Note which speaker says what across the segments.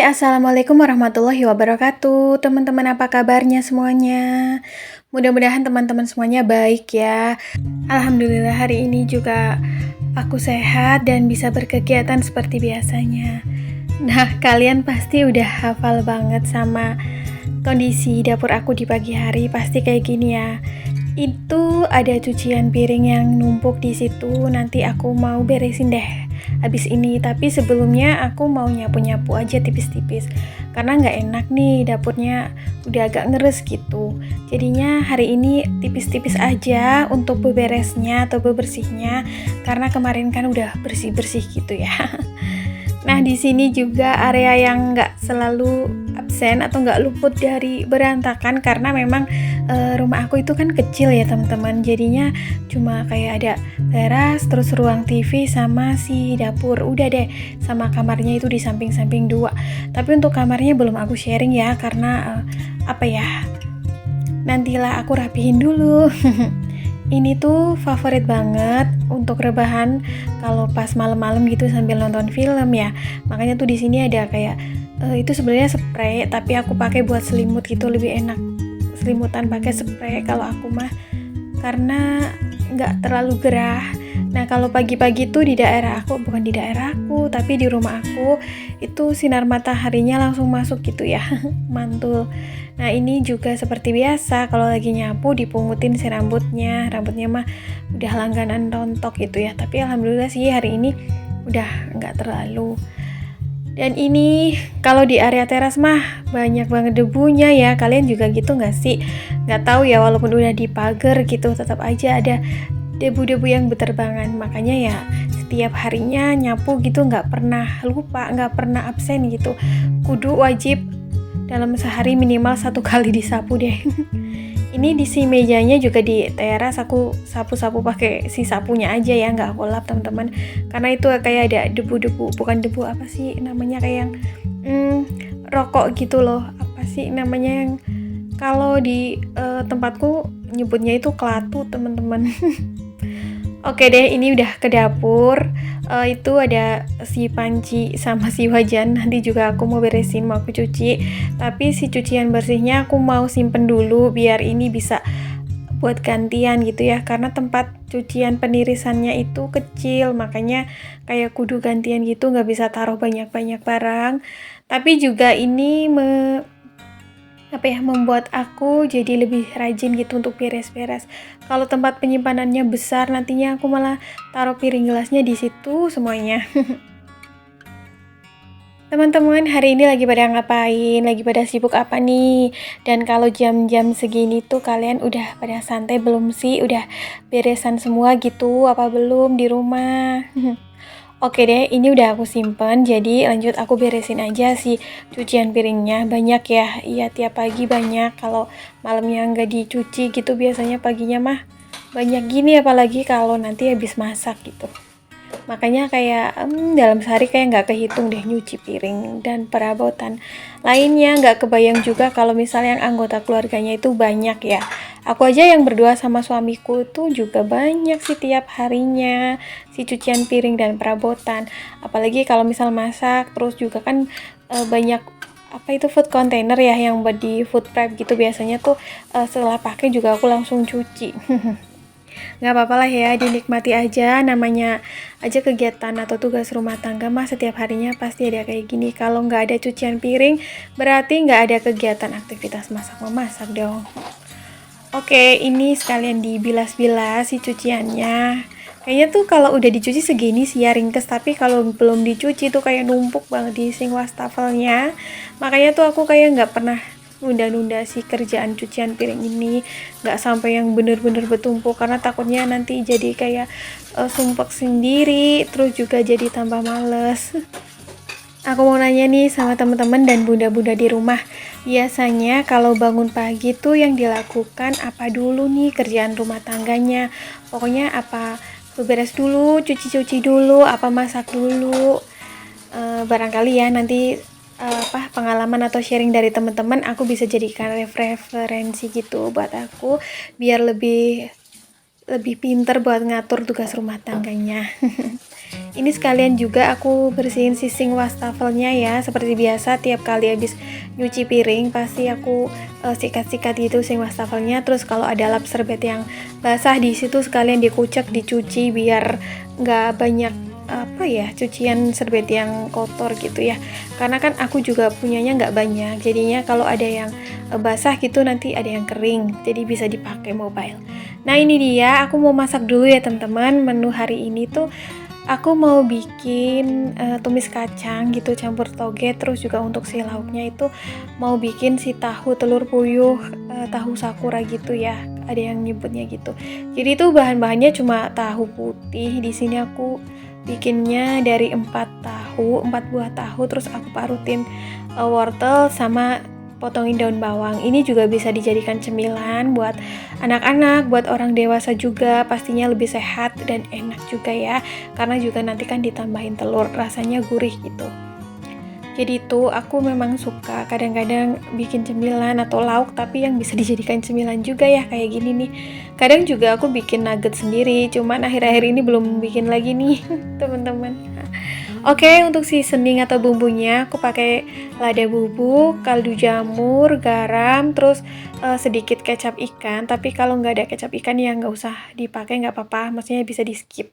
Speaker 1: Assalamualaikum warahmatullahi wabarakatuh. Teman-teman, apa kabarnya semuanya? Mudah-mudahan teman-teman semuanya baik ya. Alhamdulillah hari ini juga aku sehat dan bisa berkegiatan seperti biasanya. Nah, kalian pasti udah hafal banget sama kondisi dapur aku di pagi hari, pasti kayak gini ya. Itu ada cucian piring yang numpuk di situ, nanti aku mau beresin deh habis ini. Tapi sebelumnya aku mau nyapu-nyapu aja tipis-tipis, karena nggak enak nih dapurnya udah agak ngeres gitu. Jadinya hari ini tipis-tipis aja untuk beberesnya atau bebersihnya, karena kemarin kan udah bersih-bersih gitu ya. Nah, di sini juga area yang nggak selalu absen atau nggak luput dari berantakan, karena memang rumah aku itu kan kecil ya teman-teman. Jadinya cuma kayak ada teras, terus ruang TV sama si dapur. Udah deh, sama kamarnya itu di samping-samping dua. Tapi untuk kamarnya belum aku sharing ya, karena nantilah aku rapihin dulu. Ini tuh favorit banget untuk rebahan kalau pas malam-malam gitu sambil nonton film ya. Makanya tuh di sini ada kayak itu sebenarnya spray, tapi aku pakai buat selimut gitu, lebih enak selimutan pakai spray kalau aku mah, karena nggak terlalu gerah. Nah, kalau pagi-pagi tuh di daerah aku, bukan di daerah aku, tapi di rumah aku itu sinar mataharinya langsung masuk gitu ya, mantul. Nah, ini juga seperti biasa kalau lagi nyapu dipungutin si rambutnya mah udah langganan rontok gitu ya. Tapi alhamdulillah sih hari ini udah nggak terlalu. Dan ini kalau di area teras mah banyak banget debunya ya. Kalian juga gitu nggak sih? Nggak tahu ya, walaupun udah dipagar gitu tetap aja ada debu-debu yang berterbangan. Makanya ya setiap harinya nyapu gitu nggak pernah lupa, nggak pernah absen gitu. Kudu wajib dalam sehari minimal 1 kali disapu deh. Ini di si mejanya juga di teras aku sapu-sapu pakai si sapunya aja ya, nggak aku lap teman-teman, karena itu kayak ada debu-debu, bukan debu, apa sih namanya, kayak yang rokok gitu loh, apa sih namanya yang kalau di tempatku nyebutnya itu kelatu teman-teman. Oke deh, ini udah ke dapur. Itu ada si panci sama si wajan. Nanti juga aku mau beresin, mau aku cuci. Tapi si cucian bersihnya aku mau simpen dulu biar ini bisa buat gantian gitu ya. Karena tempat cucian penirisannya itu kecil, makanya kayak kudu gantian gitu, nggak bisa taruh banyak-banyak barang. Tapi juga ini membuat aku jadi lebih rajin gitu untuk beres-beres. Kalau tempat penyimpanannya besar, nantinya aku malah taruh piring gelasnya di situ semuanya. Teman-teman, hari ini lagi pada ngapain? Lagi pada sibuk apa nih? Dan kalau jam-jam segini tuh kalian udah pada santai belum sih? Udah beresan semua gitu apa belum di rumah? Oke deh, ini udah aku simpen, jadi lanjut aku beresin aja sih cucian piringnya. Banyak ya, iya tiap pagi banyak. Kalau malamnya nggak dicuci gitu, biasanya paginya mah banyak gini, apalagi kalau nanti habis masak gitu. Makanya kayak dalam sehari kayak nggak kehitung deh nyuci piring dan perabotan lainnya. Nggak kebayang juga kalau misalnya yang anggota keluarganya itu banyak ya. Aku aja yang berdua sama suamiku tuh juga banyak sih tiap harinya si cucian piring dan perabotan. Apalagi kalau misal masak, terus juga kan banyak food container ya yang buat di food prep gitu. Biasanya tuh setelah pakai juga aku langsung cuci. Nggak apa-apa lah ya, dinikmati aja, namanya aja kegiatan atau tugas rumah tangga mah setiap harinya pasti ada kayak gini. Kalau nggak ada cucian piring, berarti nggak ada kegiatan aktivitas masak-memasak dong. Oke, ini sekalian dibilas-bilas si cuciannya. Kayaknya tuh kalau udah dicuci segini sih ya ringkes, tapi kalau belum dicuci tuh kayak numpuk banget di sink wastafelnya. Makanya tuh aku kayak nggak pernah nunda-nunda si kerjaan cucian piring ini, nggak sampai yang bener-bener bertumpuk, karena takutnya nanti jadi kayak sumpek sendiri, terus juga jadi tambah males. Aku mau nanya nih sama teman-teman dan bunda-bunda di rumah, biasanya kalau bangun pagi tuh yang dilakukan apa dulu nih kerjaan rumah tangganya? Pokoknya apa, beberes dulu, cuci-cuci dulu, apa masak dulu? Barangkali ya nanti pengalaman atau sharing dari teman-teman aku bisa jadikan referensi gitu buat aku, biar lebih pinter buat ngatur tugas rumah tangganya. Ini sekalian juga aku bersihin sising wastafelnya ya. Seperti biasa tiap kali habis nyuci piring pasti aku sikat-sikat gitu sing wastafelnya. Terus kalau ada lap serbet yang basah di situ sekalian dikucek, dicuci biar nggak banyak cucian serbet yang kotor gitu ya. Karena kan aku juga punyanya nggak banyak. Jadinya kalau ada yang basah gitu nanti ada yang kering. Jadi bisa dipakai mobile. Nah ini dia, aku mau masak dulu ya teman-teman. Menu hari ini tuh aku mau bikin tumis kacang gitu campur toge, terus juga untuk si lauknya itu mau bikin si tahu telur puyuh, tahu sakura gitu ya, ada yang nyebutnya gitu. Jadi itu bahan-bahannya cuma tahu putih. Di sini aku bikinnya dari 4 buah tahu, terus aku parutin wortel sama potongin daun bawang. Ini juga bisa dijadikan cemilan buat anak-anak, buat orang dewasa juga, pastinya lebih sehat dan enak juga ya, karena juga nanti kan ditambahin telur, rasanya gurih gitu. Jadi tuh aku memang suka kadang-kadang bikin cemilan atau lauk tapi yang bisa dijadikan cemilan juga ya, kayak gini nih. Kadang juga aku bikin nugget sendiri, cuman akhir-akhir ini belum bikin lagi nih teman-teman. Oke, untuk seasoning atau bumbunya aku pakai lada bubuk, kaldu jamur, garam, terus sedikit kecap ikan. Tapi kalau nggak ada kecap ikan ya nggak usah dipakai, nggak apa-apa. Maksudnya bisa di skip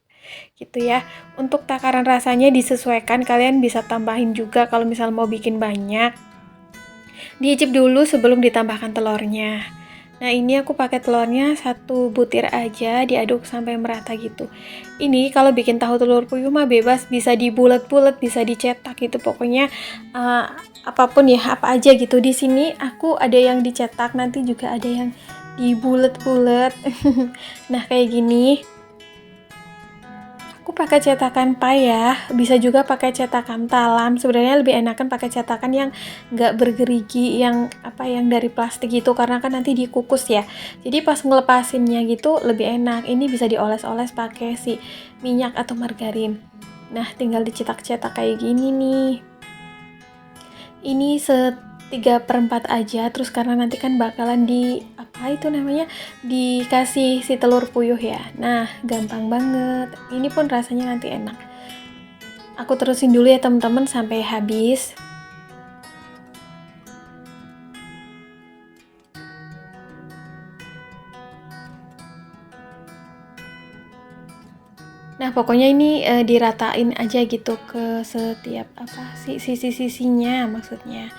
Speaker 1: gitu ya. Untuk takaran rasanya disesuaikan, kalian bisa tambahin juga kalau misal mau bikin banyak. Diicip dulu sebelum ditambahkan telurnya. Nah ini aku pakai telurnya 1 butir aja, diaduk sampai merata gitu. Ini kalau bikin tahu telur puyuh mah bebas, bisa dibulet-bulet, bisa dicetak gitu. Pokoknya apapun ya, apa aja gitu. Di sini aku ada yang dicetak, nanti juga ada yang dibulet-bulet. Nah kayak gini. Aku pakai cetakan payah, bisa juga pakai cetakan talam. Sebenarnya lebih enakan pakai cetakan yang nggak bergerigi, yang dari plastik gitu, karena kan nanti dikukus ya. Jadi pas ngelepasinnya gitu lebih enak. Ini bisa dioles-oles pakai si minyak atau margarin. Nah, tinggal dicetak-cetak kayak gini nih. Ini 3/4 aja, terus karena nanti kan bakalan dikasih si telur puyuh ya. Nah gampang banget, ini pun rasanya nanti enak. Aku terusin dulu ya teman-teman sampai habis. Nah pokoknya ini diratain aja gitu ke setiap sisi-sisinya maksudnya.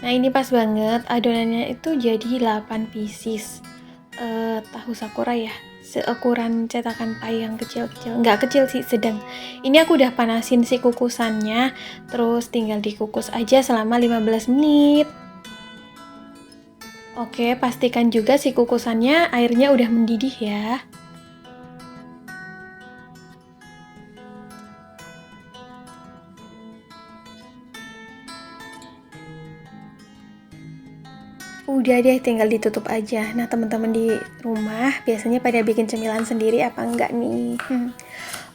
Speaker 1: Nah ini pas banget, adonannya itu jadi 8 pieces tahu sakura ya, seukuran cetakan pie yang kecil-kecil, nggak kecil sih, sedang. Ini aku udah panasin si kukusannya, terus tinggal dikukus aja selama 15 menit. Oke, pastikan juga si kukusannya airnya udah mendidih ya. Udah deh, tinggal ditutup aja. Nah teman-teman di rumah biasanya pada bikin cemilan sendiri apa enggak nih?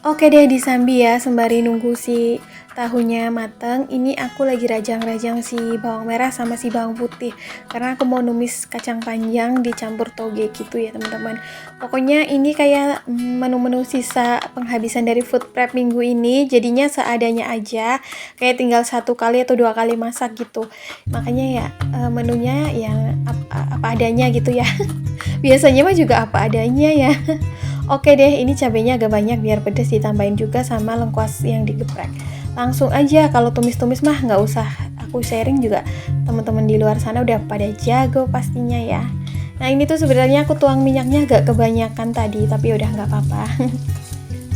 Speaker 1: Oke deh, disambi ya sembari nunggu si tahunya mateng. Ini aku lagi rajang-rajang si bawang merah sama si bawang putih, karena aku mau numis kacang panjang dicampur toge gitu ya teman-teman. Pokoknya ini kayak menu-menu sisa penghabisan dari food prep minggu ini, jadinya seadanya aja, kayak tinggal 1 kali atau 2 kali masak gitu. Makanya ya menunya yang apa adanya gitu ya. Biasanya mah juga apa adanya ya. Oke deh, ini cabenya agak banyak biar pedes, ditambahin juga sama lengkuas yang digeprek. Langsung aja, kalau tumis-tumis mah nggak usah aku sharing juga, teman-teman di luar sana udah pada jago pastinya ya. Nah ini tuh sebenarnya aku tuang minyaknya agak kebanyakan tadi, tapi udah nggak apa-apa.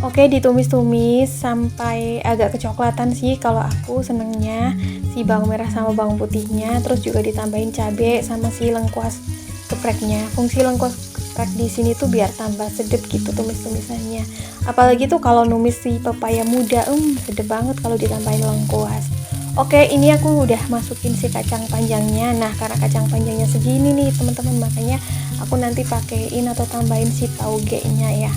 Speaker 1: Oke, ditumis-tumis sampai agak kecoklatan sih kalau aku senengnya, si bawang merah sama bawang putihnya, terus juga ditambahin cabai sama si lengkuas gepreknya. Fungsi lengkuas geprek di sini tuh biar tambah sedep gitu tumis-tumisannya. Apalagi tuh kalau numis si pepaya muda, sedep banget kalau ditambahin lengkuas. Oke, ini aku udah masukin si kacang panjangnya. Nah, karena kacang panjangnya segini nih teman-teman, makanya aku nanti pakein atau tambahin si tauge-nya ya.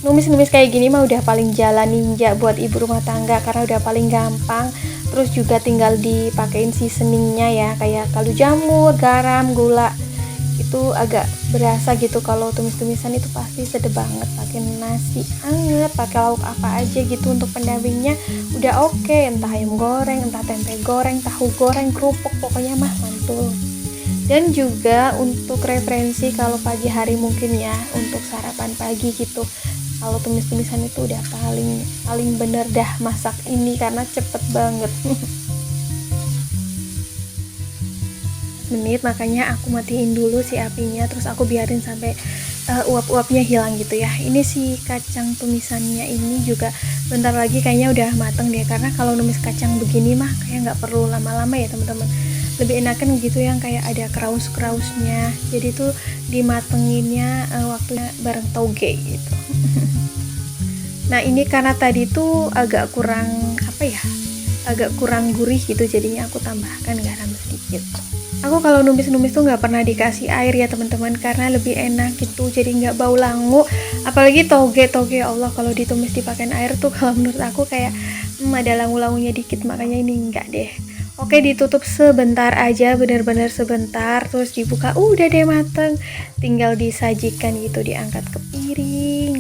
Speaker 1: Numis-numis kayak gini mah udah paling jalan ninja buat ibu rumah tangga, karena udah paling gampang. Terus juga tinggal dipakein seasoningnya ya, kayak kaldu jamur, garam, gula. itu agak berasa gitu. Kalau tumis-tumisan itu pasti sedep banget, pakai nasi anget, pakai lauk apa aja gitu untuk pendampingnya udah oke. Entah ayam goreng, entah tempe goreng, tahu goreng, kerupuk, pokoknya mah mantul. Dan juga untuk referensi kalau pagi hari mungkin ya untuk sarapan pagi gitu, kalau tumis-tumisan itu udah paling bener dah masak ini karena cepet banget. Menit, makanya aku matiin dulu si apinya, terus aku biarin sampai uap-uapnya hilang gitu ya. Ini si kacang tumisannya ini juga bentar lagi kayaknya udah mateng deh, karena kalau numis kacang begini mah kayak nggak perlu lama-lama ya teman-teman, lebih enakan gitu yang kayak ada kraus-krausnya, jadi tuh dimatenginnya waktunya bareng toge gitu. Nah ini karena tadi tuh agak kurang agak kurang gurih gitu, jadinya aku tambahkan garam sedikit. Aku kalau numis-numis tuh nggak pernah dikasih air ya teman-teman, karena lebih enak gitu, jadi nggak bau langu. Apalagi toge ya Allah, kalau ditumis dipakai air tuh kalau menurut aku kayak ada langu-langunya dikit, makanya ini enggak deh. Oke, ditutup sebentar aja, bener-bener sebentar, terus dibuka, udah deh mateng. Tinggal disajikan gitu, diangkat ke piring.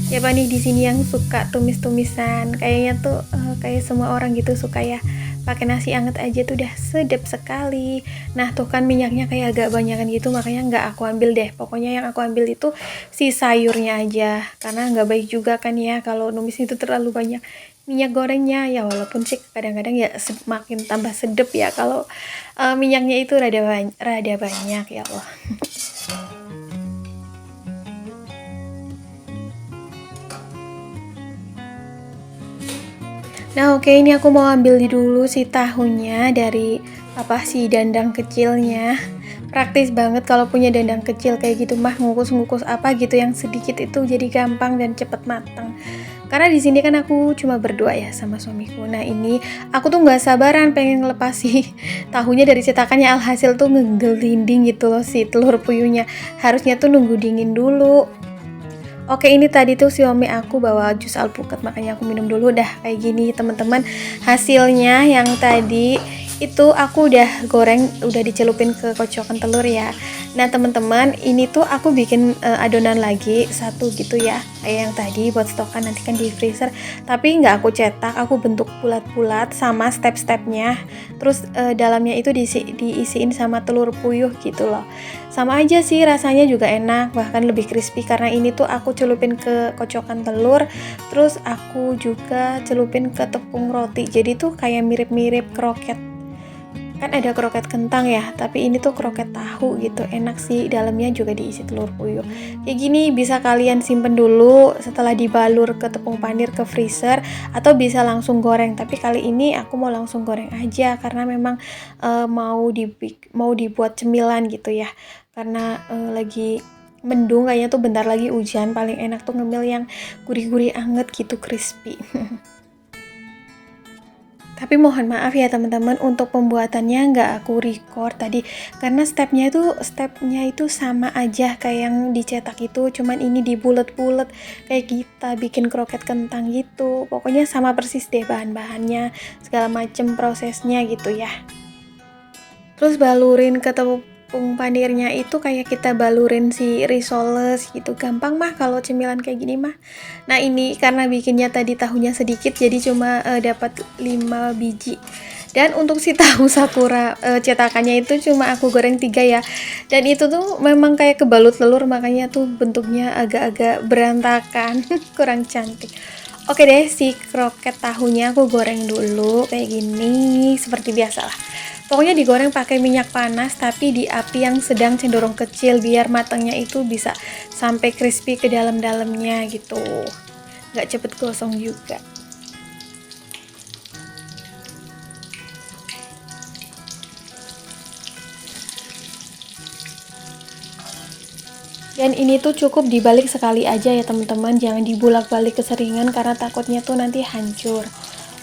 Speaker 1: Ya Pak nih di sini yang suka tumis-tumisan, kayaknya tuh kayak semua orang gitu suka ya. Pakai nasi anget aja tuh udah sedep sekali. Nah tuh kan minyaknya kayak agak banyakan gitu, makanya nggak aku ambil deh. Pokoknya yang aku ambil itu si sayurnya aja, karena nggak baik juga kan ya kalau numis itu terlalu banyak minyak gorengnya ya. Walaupun sih kadang-kadang ya makin tambah sedep ya kalau minyaknya itu rada banyak ya Allah. Nah oke, ini aku mau ambil dulu si tahunya dari si dandang kecilnya. Praktis banget kalau punya dandang kecil kayak gitu mah, ngukus-ngukus apa gitu yang sedikit itu jadi gampang dan cepet matang. Karena di sini kan aku cuma berdua ya sama suamiku. Nah ini aku tuh nggak sabaran pengen ngelepas si tahunya dari cetakannya, alhasil tuh ngegelinding gitu loh si telur puyuhnya. Harusnya tuh nunggu dingin dulu. Oke, ini tadi tuh suami aku bawa jus alpukat, makanya aku minum dulu dah kayak gini teman-teman. Hasilnya yang tadi itu aku udah goreng, udah dicelupin ke kocokan telur ya. Nah teman-teman, ini tuh aku bikin adonan lagi satu gitu ya, kayak yang tadi buat stokan nanti kan di freezer. Tapi nggak aku cetak, aku bentuk bulat-bulat sama step-stepnya. Terus dalamnya itu diisiin sama telur puyuh gitu loh. Sama aja sih, rasanya juga enak, bahkan lebih crispy karena ini tuh aku celupin ke kocokan telur, terus aku juga celupin ke tepung roti. Jadi tuh kayak mirip-mirip kroket. Kan ada kroket kentang ya, tapi ini tuh kroket tahu gitu. Enak sih, dalamnya juga diisi telur puyuh. Kayak gini bisa kalian simpen dulu setelah dibalur ke tepung panir ke freezer, atau bisa langsung goreng. Tapi kali ini aku mau langsung goreng aja karena memang mau dibuat cemilan gitu ya. Karena lagi mendung, kayaknya tuh bentar lagi hujan, paling enak tuh ngemil yang gurih-gurih anget gitu, crispy. Tapi mohon maaf ya teman-teman, untuk pembuatannya nggak aku record tadi karena stepnya itu sama aja kayak yang dicetak itu, cuman ini dibulet-bulet kayak kita bikin kroket kentang gitu. Pokoknya sama persis deh bahan-bahannya, segala macem prosesnya gitu ya. Terus balurin ke tepung panirnya itu kayak kita balurin si risoles gitu, gampang mah kalau cemilan kayak gini mah. Nah ini karena bikinnya tadi tahunya sedikit, jadi cuma dapat 5 biji. Dan untuk si tahu sakura cetakannya itu cuma aku goreng 3 ya. Dan itu tuh memang kayak kebalut telur, makanya tuh bentuknya agak-agak berantakan, kurang cantik. Oke deh, si kroket tahunya aku goreng dulu kayak gini, seperti biasa lah. Pokoknya digoreng pakai minyak panas tapi di api yang sedang cenderung kecil biar matangnya itu bisa sampai crispy ke dalam-dalamnya gitu. Nggak cepet gosong juga. Dan ini tuh cukup dibalik sekali aja ya teman-teman, jangan dibulak-balik keseringan karena takutnya tuh nanti hancur.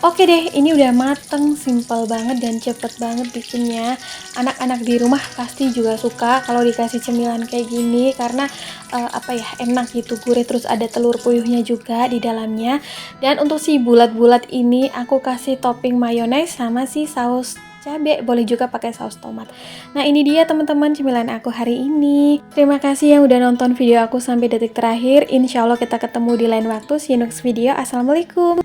Speaker 1: Oke deh, ini udah mateng, simple banget dan cepet banget bikinnya. Anak-anak di rumah pasti juga suka kalau dikasih cemilan kayak gini karena enak gitu, gurih, terus ada telur puyuhnya juga di dalamnya. Dan untuk si bulat-bulat ini aku kasih topping mayones sama si saus cabai, boleh juga pakai saus tomat. Nah, ini dia teman-teman cemilan aku hari ini. Terima kasih yang udah nonton video aku sampai detik terakhir. Insya Allah kita ketemu di lain waktu. See you next video. Assalamualaikum.